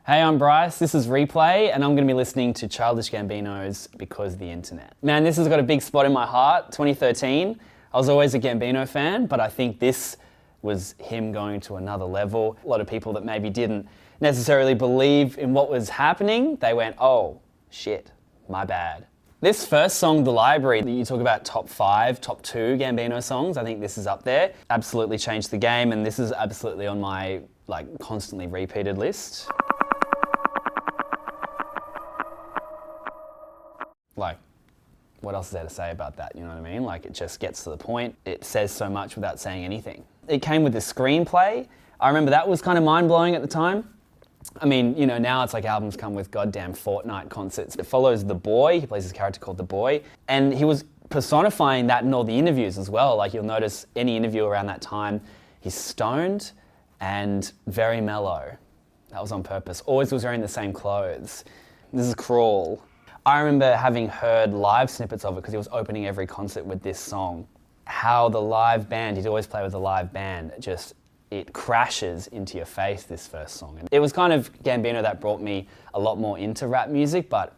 Hey, I'm Bryce, this is Replay, and I'm going to be listening to Childish Gambino's Because of the Internet. Man, this has got a big spot in my heart. 2013, I was always a Gambino fan, but I think this was him going to another level. A lot of people that maybe didn't necessarily believe in what was happening, they went, oh, shit, my bad. This first song, The Library, you talk about top 5, top 2 Gambino songs, I think this is up there. Absolutely changed the game, and this is absolutely on my constantly repeated list. What else is there to say about that, you know what I mean? It just gets to the point. It says so much without saying anything. It came with the screenplay. I remember that was kind of mind-blowing at the time. I mean, now it's like albums come with goddamn Fortnite concerts. It follows the boy, he plays this character called the boy, and he was personifying that in all the interviews as well. You'll notice any interview around that time, he's stoned and very mellow. That was on purpose. Always was wearing the same clothes. This is cruel. I remember having heard live snippets of it because he was opening every concert with this song. How the live band, he'd always play with a live band, it crashes into your face, this first song. And it was kind of Gambino that brought me a lot more into rap music, but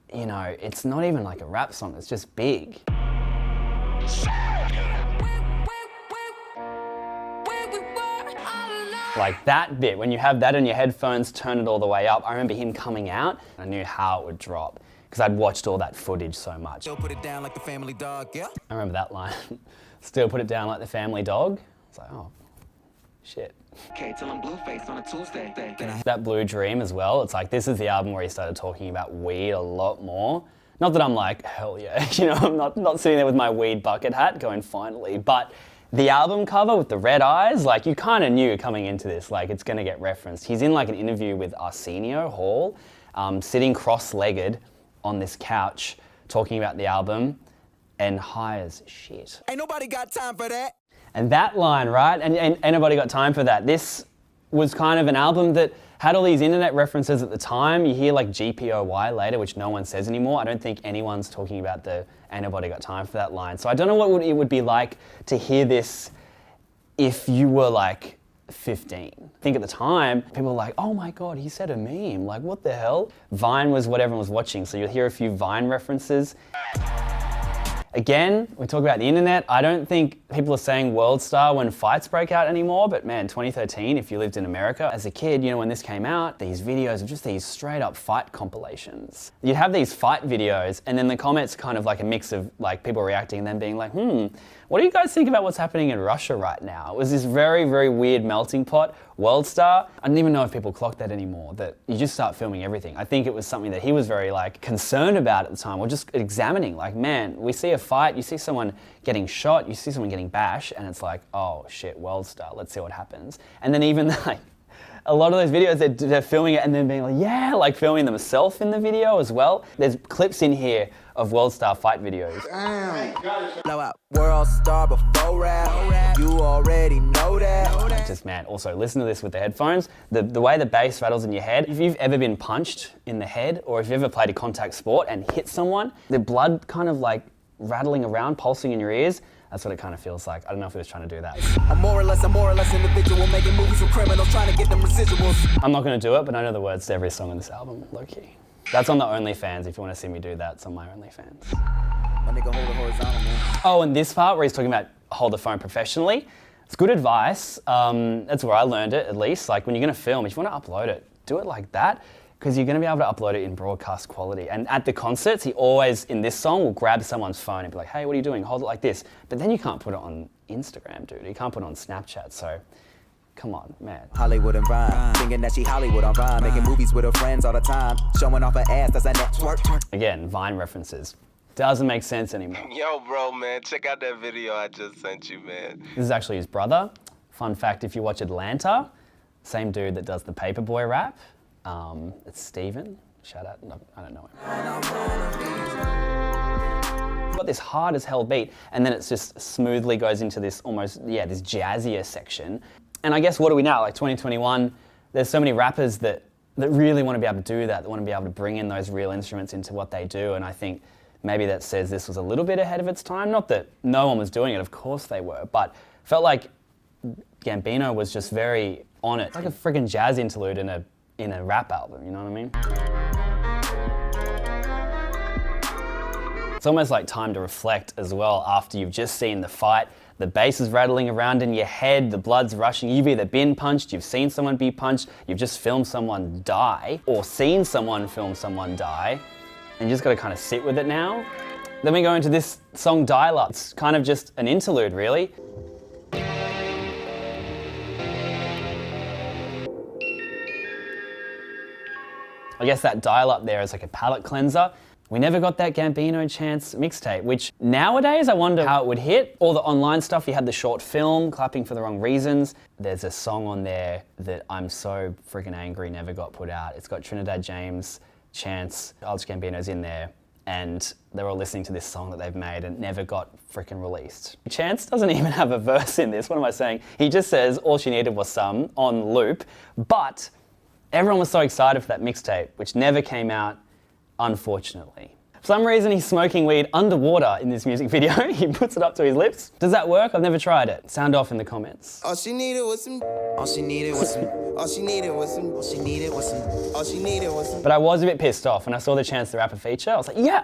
it's not even like a rap song, it's just big. That bit, when you have that in your headphones, turn it all the way up. I remember him coming out, I knew how it would drop because I'd watched all that footage so much. Still put it down like the family dog, yeah? I remember that line. Still put it down like the family dog. It's like, oh, shit. Okay, till I'm Blueface on a Tuesday. That Blue Dream as well, it's this is the album where he started talking about weed a lot more. Not that I'm like, hell yeah, I'm not sitting there with my weed bucket hat going finally, but the album cover with the red eyes, you kind of knew coming into this, it's going to get referenced. He's in an interview with Arsenio Hall, sitting cross-legged on this couch, talking about the album, and high as shit. Ain't nobody got time for that. And that line, right? And ain't nobody got time for that. This was kind of an album that had all these internet references at the time. You hear GPOY later, which no one says anymore. I don't think anyone's talking about the ain't nobody got time for that line. So I don't know what it would be like to hear this if you were 15. I think at the time, people were like, oh my God, he said a meme. What the hell? Vine was what everyone was watching. So you'll hear a few Vine references. Again, we talk about the internet. I don't think people are saying Worldstar when fights break out anymore, but man, 2013, if you lived in America, as a kid, when this came out, these videos of just these straight up fight compilations. You'd have these fight videos and then the comments kind of a mix of people reacting and then being like, what do you guys think about what's happening in Russia right now? It was this very, very weird melting pot. Worldstar, I don't even know if people clock that anymore, that you just start filming everything. I think it was something that he was very concerned about at the time, or just examining, man, we see a fight, you see someone getting shot, you see someone getting bashed, and it's oh shit, Worldstar, let's see what happens. And then even a lot of those videos, they're filming it and then being filming themselves in the video as well. There's clips in here of Worldstar fight videos. Blow out Worldstar before rap. You already know that. Just man, also listen to this with the headphones. The way the bass rattles in your head. If you've ever been punched in the head, or if you've ever played a contact sport and hit someone, the blood kind of rattling around, pulsing in your ears. That's what it kind of feels like. I don't know if he was trying to do that. I'm more or less individual, making movies with criminals, trying to get them residuals. I'm not going to do it, but I know the words to every song on this album, low-key. That's on the OnlyFans. If you want to see me do that, it's on my OnlyFans. My nigga hold it horizontal, man. Oh, and this part where he's talking about hold the phone professionally, it's good advice. That's where I learned it, at least. When you're going to film, if you want to upload it, do it like that, because you're going to be able to upload it in broadcast quality. And at the concerts, he always, in this song, will grab someone's phone and be like, hey, what are you doing? Hold it like this. But then you can't put it on Instagram, dude. You can't put it on Snapchat, so come on, man. Hollywood and Vine, thinking that she Hollywood on Vine, making movies with her friends all the time, showing off her ass as I network. Again, Vine references. Doesn't make sense anymore. Yo, bro, man, check out that video I just sent you, man. This is actually his brother. Fun fact, if you watch Atlanta, same dude that does the Paperboy rap, it's Steven. Shout out, no, I don't know him. Got this hard as hell beat, and then it just smoothly goes into this almost, this jazzier section. And I guess what do we now? 2021, there's so many rappers that really want to be able to do that want to be able to bring in those real instruments into what they do. And I think maybe that says this was a little bit ahead of its time. Not that no one was doing it, of course they were, but felt like Gambino was just very on it. It's like a friggin' jazz interlude in in a rap album, you know what I mean? It's almost like time to reflect as well after you've just seen the fight. The bass is rattling around in your head, the blood's rushing. You've either been punched, you've seen someone be punched, you've just filmed someone die, or seen someone film someone die, and you just gotta kind of sit with it now. Then we go into this song, Dial Up. It's kind of just an interlude, really. I guess that Dial Up there is like a palate cleanser. We never got that Gambino Chance mixtape, which nowadays I wonder how it would hit. All the online stuff, you had the short film, Clapping for the Wrong Reasons. There's a song on there that I'm so freaking angry never got put out. It's got Trinidad James, Chance, Childish Gambino's in there, and they're all listening to this song that they've made and never got freaking released. Chance doesn't even have a verse in this. What am I saying? He just says, all she needed was some, on loop, but everyone was so excited for that mixtape, which never came out, unfortunately. For some reason, he's smoking weed underwater in this music video. He puts it up to his lips. Does that work? I've never tried it. Sound off in the comments. All she needed was some. All she needed was some. All she needed was some. All she needed was some. All she needed was some. But I was a bit pissed off when I saw the Chance the Rapper feature. I was like, yeah,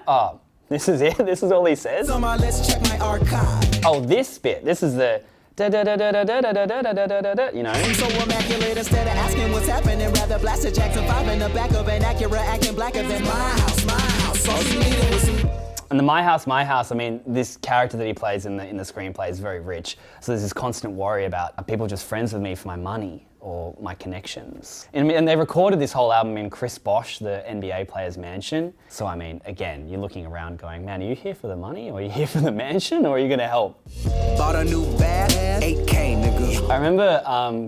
this is it. This is all he says. So let's check my archive. Oh, this bit. This is the da da da da da da da da da da da da. You know. I'm so immaculate instead of asking what's happening, rather blast a Jackson 5 in the back of an Acura, acting blacker than my house, my house. All she needed was some. And the My House, I mean, this character that he plays in the screenplay is very rich. So there's this constant worry about, are people just friends with me for my money or my connections? And they recorded this whole album in Chris Bosh, the NBA player's mansion. So I mean, again, you're looking around going, man, are you here for the money or are you here for the mansion or are you gonna help? Bought a new bag, 8K, nigga. I remember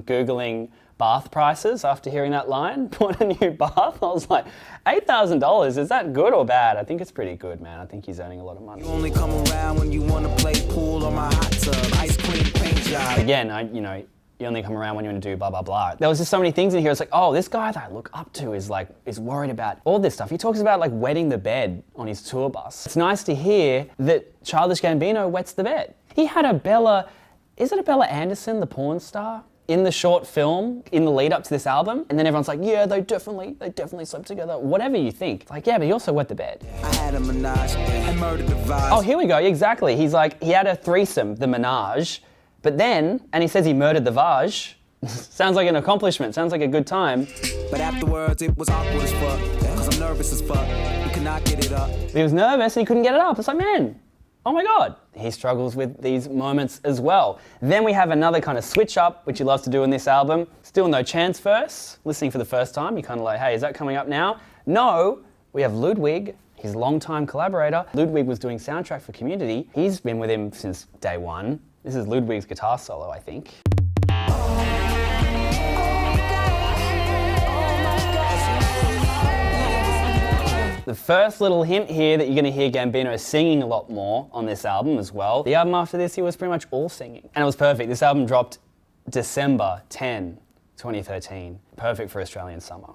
Googling bath prices after hearing that line. Bought a new bath. I was like, $8,000, is that good or bad? I think it's pretty good, man. I think he's earning a lot of money. You only come around when you want to play pool on my hot tub, ice cream paint job. Again, you only come around when you want to do blah, blah, blah. There was just so many things in here. It's like, oh, this guy that I look up to is worried about all this stuff. He talks about like wetting the bed on his tour bus. It's nice to hear that Childish Gambino wets the bed. He had a Bella Anderson, the porn star, in the short film, in the lead up to this album, and then everyone's like, yeah, they definitely slept together. Whatever you think. It's like, yeah, but he also wet the bed. I had a menage and murdered the vibes. Oh, here we go, exactly. He's like, he had a threesome, the menage, but then, and he says he murdered the Vaj. Sounds like an accomplishment, sounds like a good time. But afterwards, it was awkward as fuck, cause I'm nervous as fuck. You cannot get it up. He was nervous and he couldn't get it up. It's like, man, oh my God. He struggles with these moments as well. Then we have another kind of switch up, which he loves to do in this album. Still no Chance verse. Listening for the first time, you're kind of like, hey, is that coming up now? No, we have Ludwig, his longtime collaborator. Ludwig was doing soundtrack for Community. He's been with him since day one. This is Ludwig's guitar solo, I think. The first little hint here that you're going to hear Gambino singing a lot more on this album as well. The album after this, he was pretty much all singing. And it was perfect. This album dropped December 10, 2013. Perfect for Australian summer.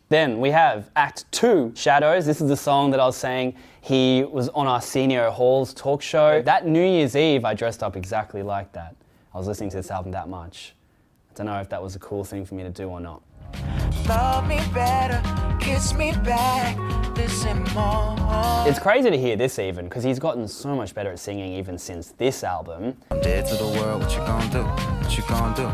Then we have Act 2, Shadows. This is the song that I was saying he was on Arsenio Hall's talk show. That New Year's Eve, I dressed up exactly like that. I was listening to this album that much. I don't know if that was a cool thing for me to do or not. Love me better, kiss me back, listen more. It's crazy to hear this even, because he's gotten so much better at singing even since this album. I'm dead to the world, what you gonna do? What you gonna do?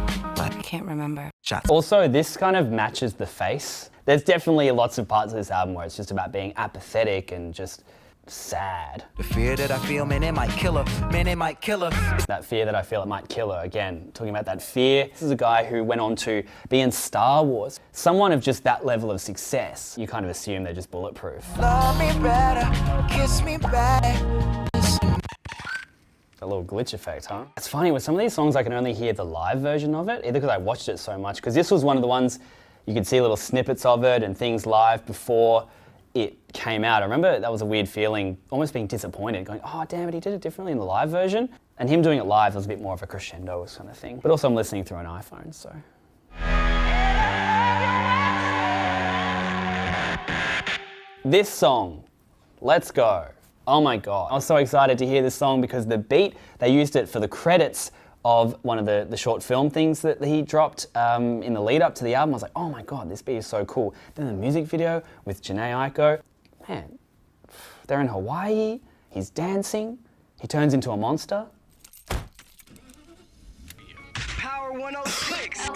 I can't remember. Shots. Also, this kind of matches the face. There's definitely lots of parts of this album where it's just about being apathetic and just sad. The fear that I feel, man, it might kill her. Man, it might kill her. That fear that I feel it might kill her. Again, talking about that fear. This is a guy who went on to be in Star Wars. Someone of just that level of success, you kind of assume they're just bulletproof. Love me better, kiss me back. A little glitch effect, huh? It's funny, with some of these songs I can only hear the live version of it, either because I watched it so much, because this was one of the ones you could see little snippets of it and things live before it came out. I remember that was a weird feeling, almost being disappointed, going, oh damn it, he did it differently in the live version. And him doing it live was a bit more of a crescendo kind of thing. But also I'm listening through an iPhone, so. This song, Let's Go. Oh my God. I was so excited to hear this song because the beat, they used it for the credits of one of the short film things that he dropped in the lead up to the album. I was like, oh my God, this beat is so cool. Then the music video with Jhené Aiko, man, they're in Hawaii, he's dancing, he turns into a monster. Power 106.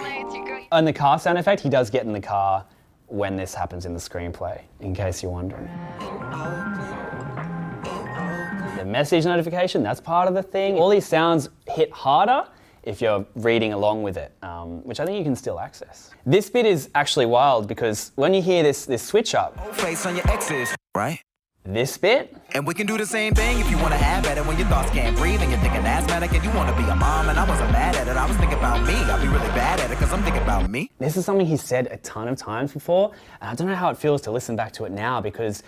And the car sound effect, he does get in the car when this happens in the screenplay, in case you're wondering. The message notification, that's part of the thing. All these sounds hit harder if you're reading along with it, which I think you can still access. This bit is actually wild because when you hear this switch up, Face on your exes, right? this bit, And we can do the same thing if you want to have at it when your thoughts can't breathe and you're thinking asthmatic and you want to be a mom. And I wasn't mad at it, I was thinking about me. I'll be really bad at it because I'm thinking about me. this is something he's said a ton of times before, and I don't know how it feels to listen back to it now because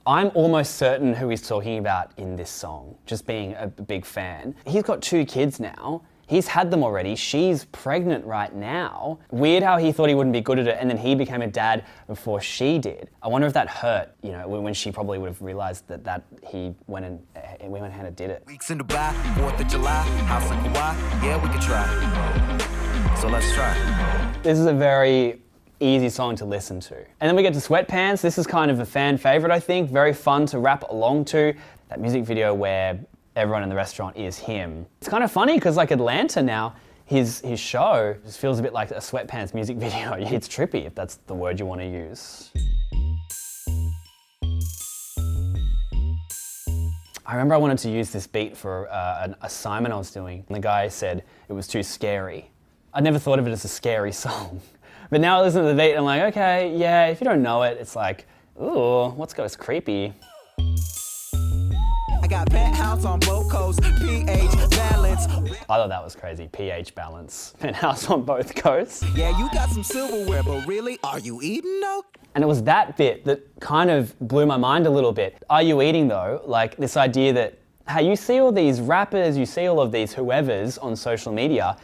I'm almost certain who he's talking about in this song, just being a big fan. He's got 2 kids now. He's had them already. She's pregnant right now. Weird how he thought he wouldn't be good at it and then he became a dad before she did. I wonder if that hurt, you know, when she probably would have realized that he went ahead and did it. Weeks in Dubai, 4th of July, house in Kauai, yeah, we can try. So let's try. This is a very easy song to listen to. And then we get to Sweatpants. This is kind of a fan favorite, I think. Very fun to rap along to. That music video where everyone in the restaurant is him. It's kind of funny because like Atlanta now, his show just feels a bit like a Sweatpants music video. It's trippy if that's the word you want to use. I remember I wanted to use this beat for an assignment I was doing, and the guy said it was too scary. I'd never thought of it as a scary song. But now I listen to the beat and I'm like, okay, yeah, if you don't know it, it's like, ooh, what's creepy? I got penthouse on both coasts, pH balance. I thought that was crazy, pH balance. Penthouse on both coasts. Yeah, you got some silverware, but really, are you eating though? And it was that bit that kind of blew my mind a little bit. Are you eating though? Like this idea that, hey, you see all these rappers, you see all of these whoever's on social media,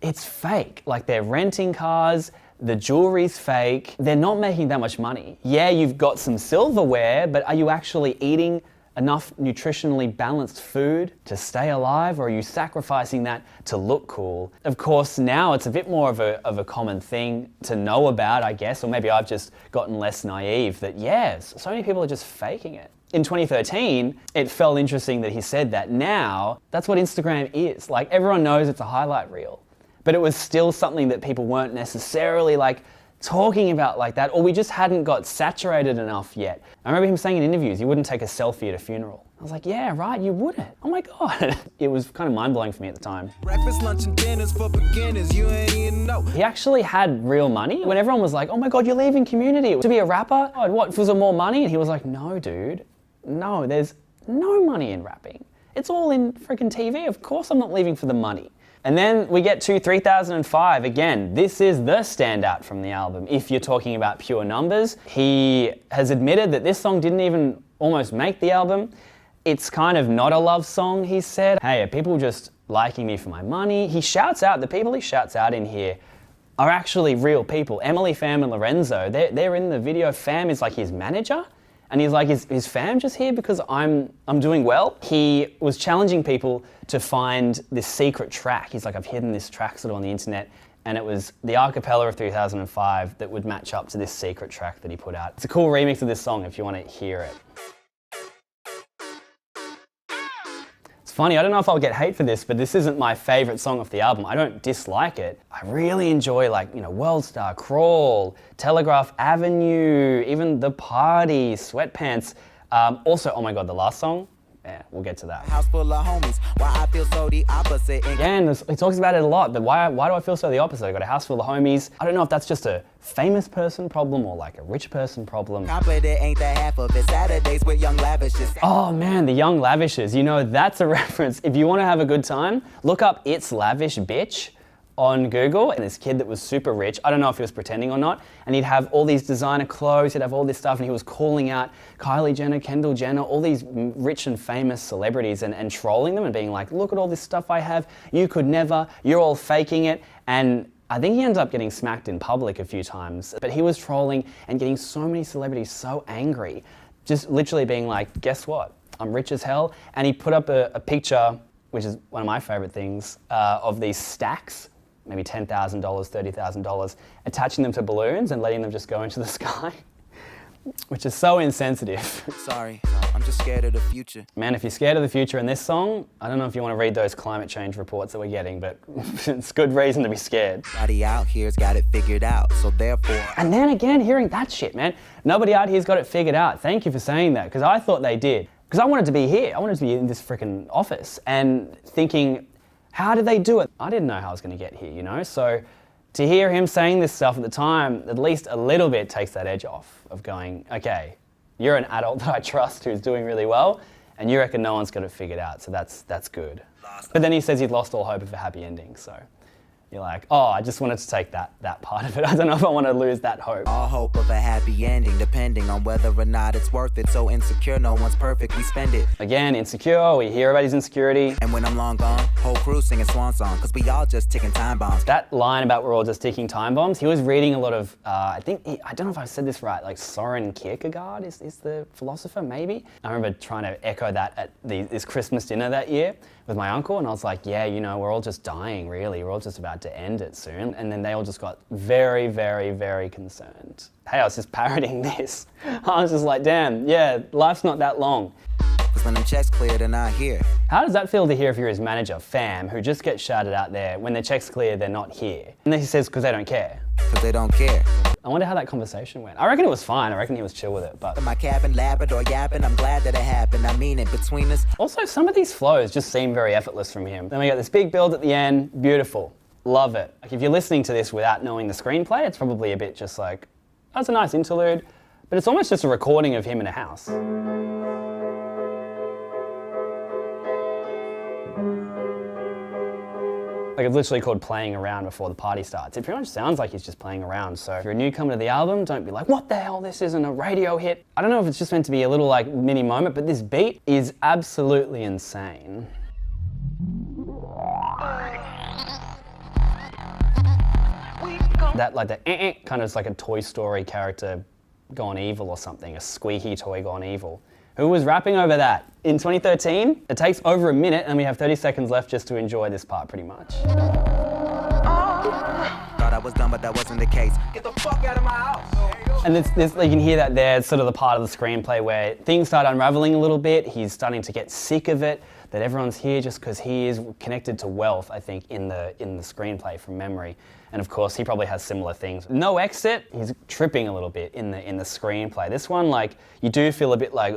it's fake. Like they're renting cars, the jewelry's fake, they're not making that much money. Yeah, you've got some silverware, but are you actually eating enough nutritionally balanced food to stay alive, or are you sacrificing that to look cool? Of course, now it's a bit more of a common thing to know about, I guess, or maybe I've just gotten less naive that, yes, so many people are just faking it. In 2013, it felt interesting that he said that. Now, that's what Instagram is. Like, everyone knows it's a highlight reel, but it was still something that people weren't necessarily like talking about like that, or we just hadn't got saturated enough yet. I remember him saying in interviews, you wouldn't take a selfie at a funeral. I was like, yeah, right, you wouldn't. Oh my God. It was kind of mind-blowing for me at the time. Breakfast, lunch, and dinners for beginners, you ain't even know. He actually had real money. When everyone was like, oh my God, you're leaving Community to be a rapper? God, what, was there more money? And he was like, no, dude, no, there's no money in rapping. It's all in freaking TV. Of course I'm not leaving for the money. And then we get to 3005. Again, this is the standout from the album. If you're talking about pure numbers, he has admitted that this song didn't even almost make the album. It's kind of not a love song, he said. Hey, are people just liking me for my money? He shouts out, the people he shouts out in here are actually real people. Emily, Fam, and Lorenzo, they're in the video. Fam is like his manager. And he's like, is Fam just here because I'm doing well? He was challenging people to find this secret track. He's like, I've hidden this track sort of on the internet. And it was the acapella of 3005 that would match up to this secret track that he put out. It's a cool remix of this song if you want to hear it. It's funny, I don't know if I'll get hate for this, but this isn't my favorite song off the album. I don't dislike it. I really enjoy Worldstar, Crawl, Telegraph Avenue, even The Party, Sweatpants. Also, oh my God, the last song, yeah, we'll get to that. House full of homies, why I feel so the opposite. Again, he talks about it a lot, but why do I feel so the opposite? I got a house full of homies. I don't know if that's just a famous person problem or like a rich person problem. Confident ain't the half of it. Saturdays with young lavishes. Oh man, the Young Lavishes. You know, that's a reference. If you want to have a good time, look up It's Lavish Bitch on Google, and this kid that was super rich, I don't know if he was pretending or not, and he'd have all these designer clothes, he'd have all this stuff, and he was calling out Kylie Jenner, Kendall Jenner, all these rich and famous celebrities and trolling them and being like, look at all this stuff I have, you could never, you're all faking it. And I think he ended up getting smacked in public a few times, but he was trolling and getting so many celebrities so angry, just literally being like, guess what? I'm rich as hell. And he put up a picture which is one of my favorite things, of these stacks, maybe $10,000, $30,000, attaching them to balloons and letting them just go into the sky, which is so insensitive. Sorry, I'm just scared of the future. Man, if you're scared of the future in this song, I don't know if you want to read those climate change reports that we're getting, but it's good reason to be scared. Nobody out here's got it figured out, so therefore... And then again, hearing that shit, man. Nobody out here's got it figured out. Thank you for saying that, because I thought they did. Because I wanted to be here. I wanted to be in this freaking office and thinking, how did they do it? I didn't know how I was going to get here, you know? So to hear him saying this stuff at the time, at least a little bit takes that edge off of going, okay, you're an adult that I trust who's doing really well, and you reckon no one's got it figured out, so that's good. But then he says he'd lost all hope of a happy ending, so you're like, oh, I just wanted to take that part of it. I don't know if I want to lose that hope. All hope of a happy ending, depending on whether or not it's worth it. So insecure, no one's perfect, we spend it. Again, insecure, we hear about his insecurity. And when I'm long gone, whole crew singing swan song, cause we all just ticking time bombs. That line about we're all just ticking time bombs, he was reading a lot of, I don't know if I said this right, like Soren Kierkegaard is the philosopher, maybe? I remember trying to echo that at this Christmas dinner that year with my uncle, and I was like, yeah, you know, we're all just dying, really. We're all just about to end it soon. And then they all just got very, very, very concerned. Hey, I was just parroting this. I was just like, damn, yeah, life's not that long. Cause when them checks clear, they're not here. How does that feel to hear if you're his manager, fam, who just gets shouted out there, when their check's clear, they're not here? And then he says, because they don't care. Cause they don't care. I wonder how that conversation went. I reckon it was fine. I reckon he was chill with it, but... In my cabin, Labrador yapping, I'm glad that it happened. I mean it, between us. Also, some of these flows just seem very effortless from him. Then we got this big build at the end, beautiful. Love it. Like, if you're listening to this without knowing the screenplay, it's probably a bit just like, that's a nice interlude, but it's almost just a recording of him in a house. Like, it's literally called playing around before the party starts. It pretty much sounds like he's just playing around. So if you're a newcomer to the album, don't be like, what the hell, this isn't a radio hit. I don't know if it's just meant to be a little like mini moment, but this beat is absolutely insane. That like the kind of is like a Toy Story character gone evil or something, a squeaky toy gone evil. Who was rapping over that? In 2013, it takes over a minute and we have 30 seconds left just to enjoy this part pretty much. Thought I was done, but that wasn't the case. Get the fuck out of my house. And this, you can hear that there, it's sort of the part of the screenplay where things start unraveling a little bit. He's starting to get sick of it, that everyone's here just because he is connected to wealth, I think, in the screenplay from memory. And of course, he probably has similar things. No exit, he's tripping a little bit in the screenplay. This one, like, you do feel a bit like,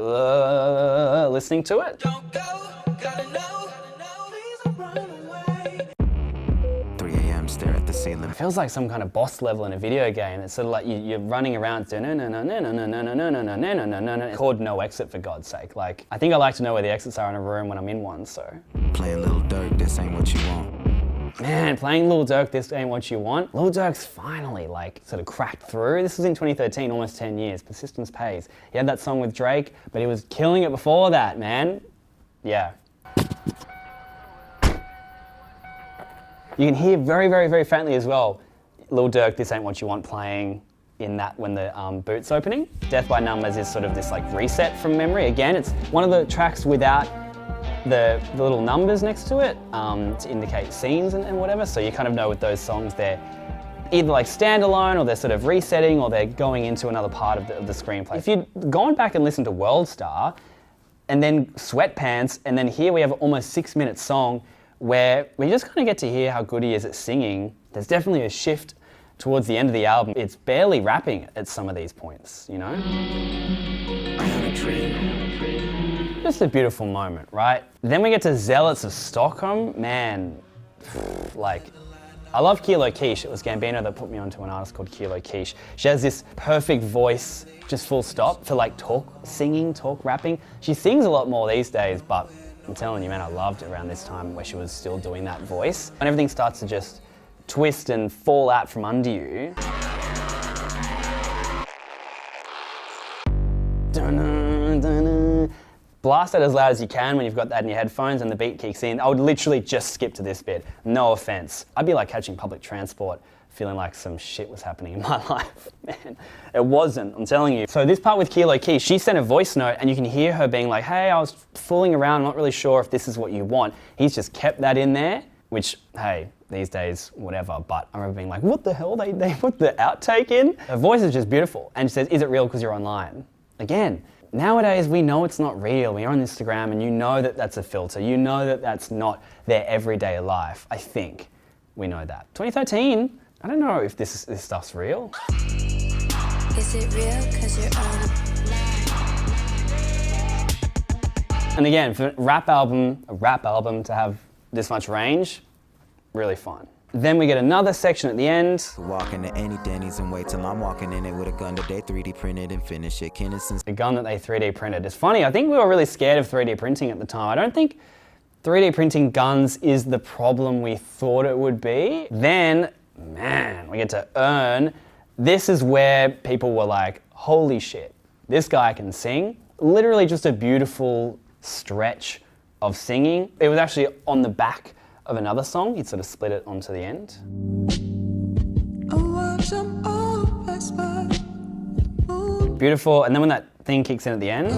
listening to it. Don't go, gotta know, please run away. 3 a.m. stare at the ceiling. It feels like some kind of boss level in a video game. It's sort of like you're running around doing called No Exit, for God's sake. Like, I think I like to know where the exits are in a room when I'm in one, so. Playing Lil Durk, this ain't what you want. Man, playing Lil Durk, this ain't what you want. Lil Durk's finally, like, sort of cracked through. This was in 2013, almost 10 years. Persistence pays. He had that song with Drake, but he was killing it before that, man. Yeah. You can hear very, very, very faintly as well, Lil Durk, This Ain't What You Want playing in that when the boot's opening. Death by Numbers is sort of this like reset from memory. Again, it's one of the tracks without the little numbers next to it to indicate scenes and whatever. So you kind of know with those songs they're either like standalone or they're sort of resetting or they're going into another part of the screenplay. If you'd gone back and listened to Worldstar and then Sweatpants and then here we have an almost 6-minute song where we just kind of get to hear how good he is at singing. There's definitely a shift towards the end of the album. It's barely rapping at some of these points, you know? I have a dream. Just a beautiful moment, right? Then we get to Zealots of Stockholm. Man, like, I love Kilo Quiche. It was Gambino that put me onto an artist called Kilo Quiche. She has this perfect voice, just full stop, for like talk rapping. She sings a lot more these days, but I'm telling you, man, I loved it around this time where she was still doing that voice. When everything starts to just twist and fall out from under you. Blast it as loud as you can when you've got that in your headphones and the beat kicks in. I would literally just skip to this bit, no offense. I'd be like catching public transport feeling like some shit was happening in my life. Man, it wasn't, I'm telling you. So this part with Kilo Key, she sent a voice note and you can hear her being like, hey, I was fooling around, not really sure if this is what you want. He's just kept that in there, which, hey, these days, whatever, but I remember being like, what the hell, they put the outtake in? Her voice is just beautiful. And she says, is it real because you're online? Again, nowadays we know it's not real. We're on Instagram and you know that that's a filter. You know that that's not their everyday life. I think we know that. 2013, I don't know if this stuff's real. Is it real because you're on? And again, for a rap album to have this much range, really fun. Then we get another section at the end. Walk into any Denny's and wait till I'm walking in it with a gun that they 3D printed and finish it. The gun that they 3D printed. It's funny, I think we were really scared of 3D printing at the time. I don't think 3D printing guns is the problem we thought it would be. Then, man, we get to Earn. This is where people were like, holy shit, this guy can sing. Literally just a beautiful stretch of singing. It was actually on the back of another song. He'd sort of split it onto the end. Beautiful, and then when that thing kicks in at the end.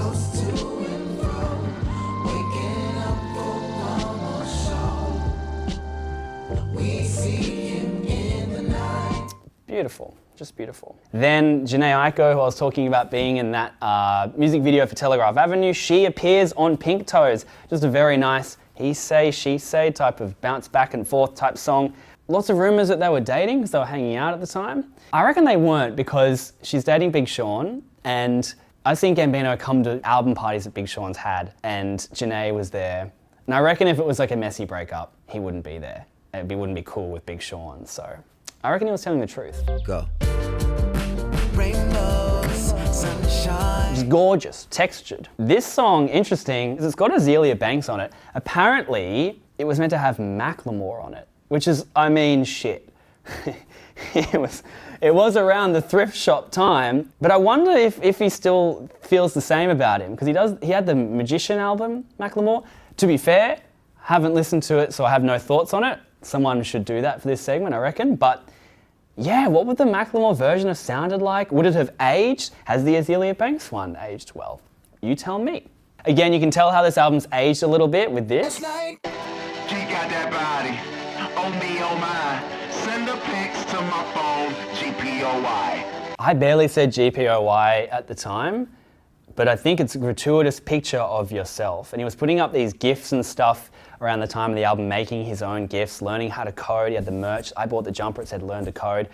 Beautiful, just beautiful. Then Jhené Aiko, who I was talking about being in that music video for Telegraph Avenue, she appears on Pink Toes. Just a very nice he say, she say type of bounce back and forth type song. Lots of rumors that they were dating because they were hanging out at the time. I reckon they weren't because she's dating Big Sean and I've seen Gambino come to album parties that Big Sean's had and Jhené was there. And I reckon if it was like a messy breakup, he wouldn't be there. It wouldn't be cool with Big Sean, so I reckon he was telling the truth. Go. Rainbows, sunshine. It's gorgeous, textured. This song, interesting, is it's got Azealia Banks on it. Apparently, it was meant to have Macklemore on it, which is, I mean, shit. It was around the thrift shop time, but I wonder if he still feels the same about him, because he had the Magician album, Macklemore. To be fair, haven't listened to it, so I have no thoughts on it. Someone should do that for this segment, I reckon, but yeah, what would the Macklemore version have sounded like? Would it have aged? Has the Azealia Banks one aged well? You tell me. Again, you can tell how this album's aged a little bit with this. She got that body. Oh me, oh my. Send the pics to my phone. GPOY. I barely said GPOY at the time, but I think it's a gratuitous picture of yourself. And he was putting up these GIFs and stuff around the time of the album, making his own GIFs, learning how to code. He had the merch. I bought the jumper, it said learn to code.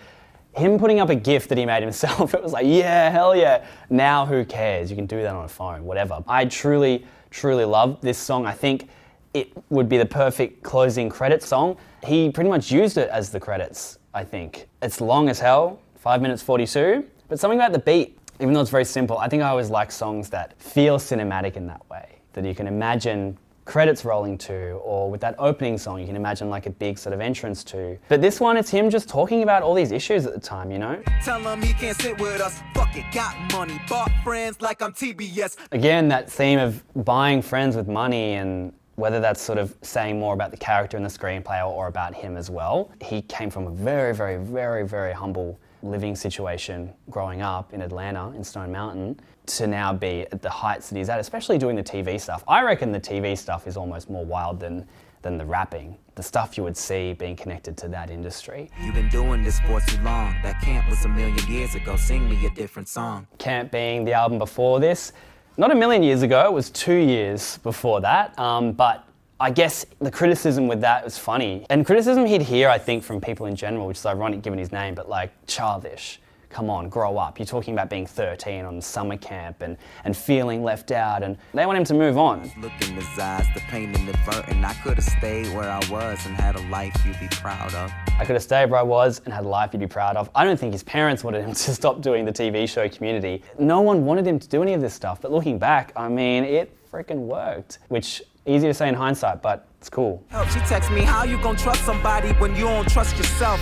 Him putting up a GIF that he made himself, it was like, yeah, hell yeah. Now who cares? You can do that on a phone, whatever. I truly, truly love this song. I think it would be the perfect closing credits song. He pretty much used it as the credits, I think. It's long as hell, 5 minutes 42, but something about the beat, even though it's very simple, I think I always like songs that feel cinematic in that way, that you can imagine credits rolling to, or with that opening song, you can imagine like a big sort of entrance to. But this one, it's him just talking about all these issues at the time, you know? Tell him he can't sit with us. Fuck it, got money, bought friends like I'm TBS. Again, that theme of buying friends with money, and whether that's sort of saying more about the character in the screenplay or about him as well. He came from a very, very, very, very humble living situation growing up in Atlanta, in Stone Mountain, to now be at the heights that he's at, especially doing the TV stuff. I reckon the TV stuff is almost more wild than the rapping. The stuff you would see being connected to that industry. You've been doing this for too long. That camp was a million years ago. Sing me a different song. Camp being the album before this. Not a million years ago, it was 2 years before that. But I guess the criticism with that was funny. And criticism he'd hear, I think, from people in general, which is ironic given his name, but like, Childish, come on, grow up. You're talking about being 13 on summer camp and feeling left out, and they want him to move on. Look in his eyes, the pain and the burden. I could have stayed where I was and had a life you'd be proud of. I could have stayed where I was and had a life you'd be proud of. I don't think his parents wanted him to stop doing the TV show Community. No one wanted him to do any of this stuff, but looking back, I mean, it freaking worked, which easy to say in hindsight, but it's cool. Help, she texts me, how you gonna trust somebody when you don't trust yourself?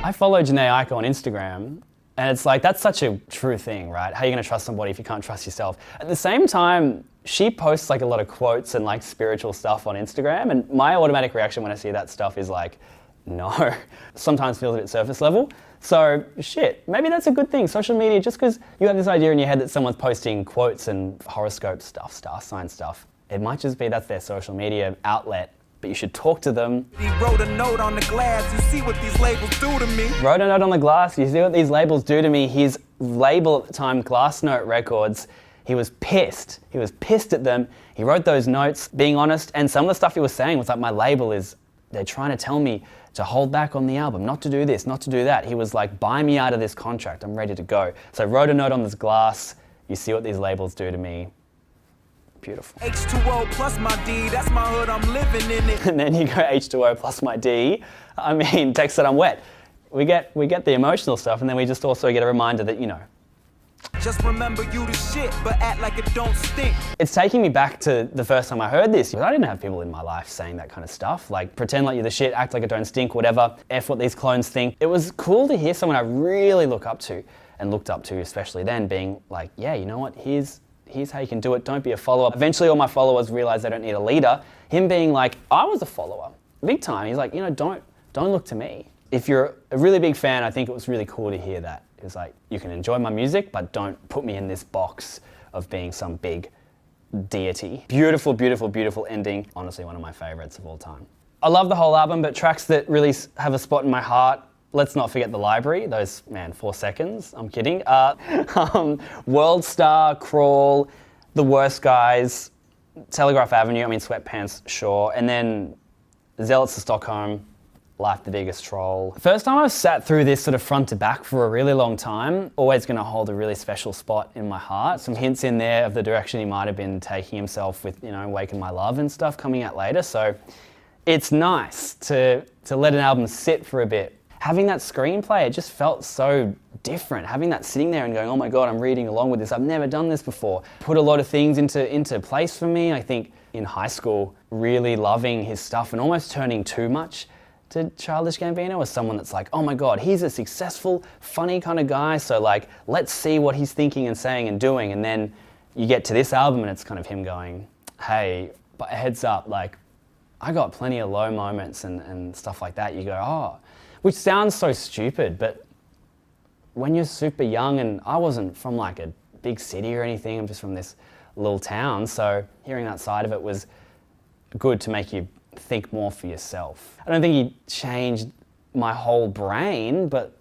I follow Jhené Aiko on Instagram, and it's like, that's such a true thing, right? How are you gonna trust somebody if you can't trust yourself? At the same time, she posts like a lot of quotes and like spiritual stuff on Instagram, and my automatic reaction when I see that stuff is like, No. Sometimes feels a bit surface level. So shit, maybe that's a good thing. Social media, just because you have this idea in your head that someone's posting quotes and horoscope stuff, star sign stuff, it might just be that's their social media outlet, but you should talk to them. He wrote a note on the glass, you see what these labels do to me. Wrote a note on the glass, you see what these labels do to me. His label at the time, Glass Note Records, he was pissed. He was pissed at them. He wrote those notes, being honest, and some of the stuff he was saying was like, my label is, they're trying to tell me to hold back on the album, not to do this, not to do that. He was like, buy me out of this contract, I'm ready to go. So I wrote a note on this glass, you see what these labels do to me. Beautiful. H2O plus my D, that's my hood, I'm living in it. And then you go H2O plus my D. I mean, text that I'm wet. We get the emotional stuff, and then we just also get a reminder that, you know. Just remember you the shit, but act like it don't stink. It's taking me back to the first time I heard this. I didn't have people in my life saying that kind of stuff. Like, pretend like you're the shit, act like it don't stink, whatever. F what these clones think. It was cool to hear someone I really look up to, and looked up to especially then, being like, yeah, you know what, here's how you can do it, don't be a follower. Eventually all my followers realized they don't need a leader. Him being like, I was a follower, big time. He's like, you know, don't look to me. If you're a really big fan, I think it was really cool to hear that. It was like, you can enjoy my music, but don't put me in this box of being some big deity. Beautiful, beautiful, beautiful ending. Honestly, one of my favorites of all time. I love the whole album, but tracks that really have a spot in my heart, let's not forget The Library. Those, man, 4 seconds. I'm kidding. Worldstar, Crawl, The Worst Guys, Telegraph Avenue, I mean Sweatpants, sure. And then Zealots to Stockholm, Life the Biggest Troll. First time I've sat through this sort of front to back for a really long time. Always going to hold a really special spot in my heart. Some hints in there of the direction he might have been taking himself with, you know, Waking My Love and stuff coming out later. So it's nice to let an album sit for a bit. Having that screenplay, it just felt so different. Having that sitting there and going, oh my God, I'm reading along with this. I've never done this before. Put a lot of things into place for me. I think in high school, really loving his stuff and almost turning too much to Childish Gambino as someone that's like, oh my God, he's a successful, funny kind of guy. So like, let's see what he's thinking and saying and doing. And then you get to this album and it's kind of him going, hey, but heads up, like, I got plenty of low moments and stuff like that. You go, oh, which sounds so stupid, but when you're super young, and I wasn't from like a big city or anything, I'm just from this little town, so hearing that side of it was good to make you think more for yourself. I don't think he changed my whole brain, but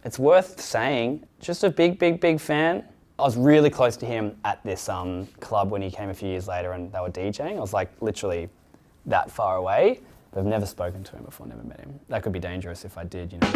it's worth saying, just a big, big, big fan. I was really close to him at this club when he came a few years later and they were DJing. I was like literally that far away. But I've never spoken to him before, never met him. That could be dangerous if I did, you know.